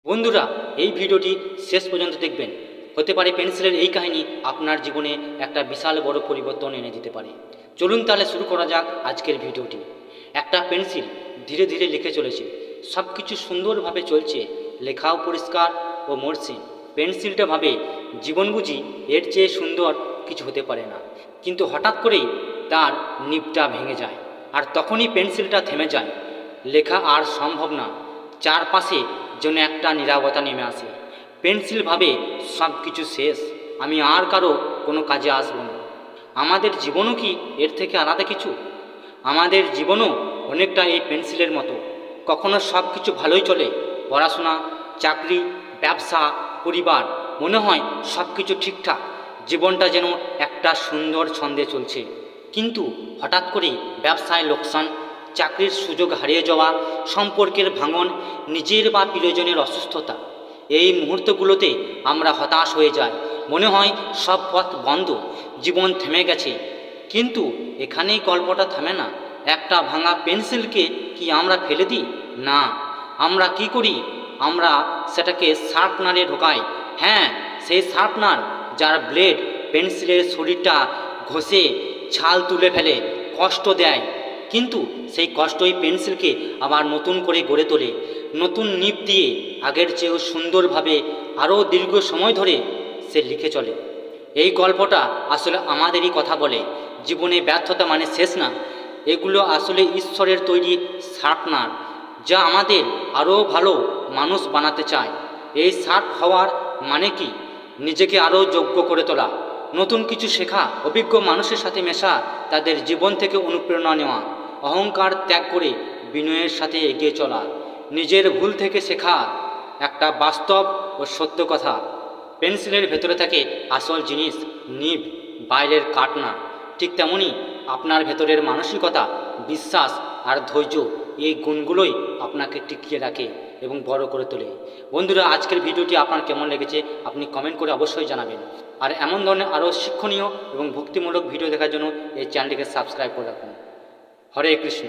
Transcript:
বন্ধুরা, এই ভিডিওটি শেষ পর্যন্ত দেখবেন। হতে পারে পেন্সিলের এই কাহিনী আপনার জীবনে একটা বিশাল বড় পরিবর্তন এনে দিতে পারে। চলুন তাহলে শুরু করা যাক আজকের ভিডিওটি। একটা পেন্সিল ধীরে ধীরে লিখে চলেছে, সব কিছু সুন্দরভাবে চলছে, লেখাও পরিষ্কার ও মসৃণ। পেন্সিলটা ভাবে, জীবন বুঝি এর চেয়ে সুন্দর কিছু হতে পারে না। কিন্তু হঠাৎ করেই তার নিবটা ভেঙে যায়, আর তখনই পেন্সিলটা থেমে যায়। লেখা আর সম্ভব না। চারপাশে যেন একটা নীরবতা নেমে আসে। পেন্সিল ভাবে, সব কিছু শেষ, আমি আর কারো কোনো কাজে আসবো না। আমাদের জীবনও কি এর থেকে আলাদা কিছু? আমাদের জীবনও অনেকটা এই পেন্সিলের মতো। কখনো সব কিছু ভালোই চলে, পড়াশোনা, চাকরি, ব্যবসা, পরিবার, মনে হয় সব কিছু ঠিকঠাক, জীবনটা যেন একটা সুন্দর ছন্দে চলছে। কিন্তু হঠাৎ করেই ব্যবসায় লোকসান, চাকরির সুযোগ হারিয়ে যাওয়া, সম্পর্কের ভাঙন, নিজের বা প্রিয়জনের অসুস্থতা, এই মুহূর্তগুলোতে আমরা হতাশ হয়ে যাই। মনে হয় সব পথ বন্ধ, জীবন থেমে গেছে। কিন্তু এখানেই গল্পটা থামে না। একটা ভাঙা পেন্সিলকে কি আমরা ফেলে দিই? না, আমরা কি করি? আমরা সেটাকে শার্পনারে ঢোকাই। হ্যাঁ, সেই শার্পনার যার ব্লেড পেন্সিলের শরীরটা ঘষে ছাল তুলে ফেলে, কষ্ট দেয়। কিন্তু সেই কষ্টই পেন্সিলকে আবার নতুন করে গড়ে তোলে, নতুন নিব দিয়ে আগের চেয়েও সুন্দরভাবে আরও দীর্ঘ সময় ধরে সে লিখে চলে। এই গল্পটা আসলে আমাদেরই কথা বলে। জীবনে ব্যর্থতা মানে শেষ না, এগুলো আসলে ঈশ্বরের তৈরি শার্পনার, যা আমাদের আরও ভালো মানুষ বানাতে চায়। এই শার্প হওয়ার মানে কি? নিজেকে আরও যোগ্য করে তোলা, নতুন কিছু শেখা, অভিজ্ঞ মানুষের সাথে মেশা, তাদের জীবন থেকে অনুপ্রেরণা নেওয়া, অহংকার ত্যাগ করে বিনয়ের সাথে এগিয়ে চলা, নিজের ভুল থেকে শেখা একটা বাস্তব ও সত্য কথা। পেন্সিলের ভেতরে থাকে আসল জিনিস, নিব, বাইরের কাঠ না। ঠিক তেমনই আপনার ভেতরের মানসিকতা, বিশ্বাস আর ধৈর্য, এই গুণগুলোই আপনাকে টিকিয়ে রাখে এবং বড় করে তোলে। বন্ধুরা, আজকের ভিডিওটি আপনার কেমন লেগেছে আপনি কমেন্ট করে অবশ্যই জানাবেন। আর এমন ধরনের আরও শিক্ষণীয় এবং ভক্তিমূলক ভিডিও দেখার জন্য এই চ্যানেলটিকে সাবস্ক্রাইব করে রাখুন। হরে কৃষ্ণ।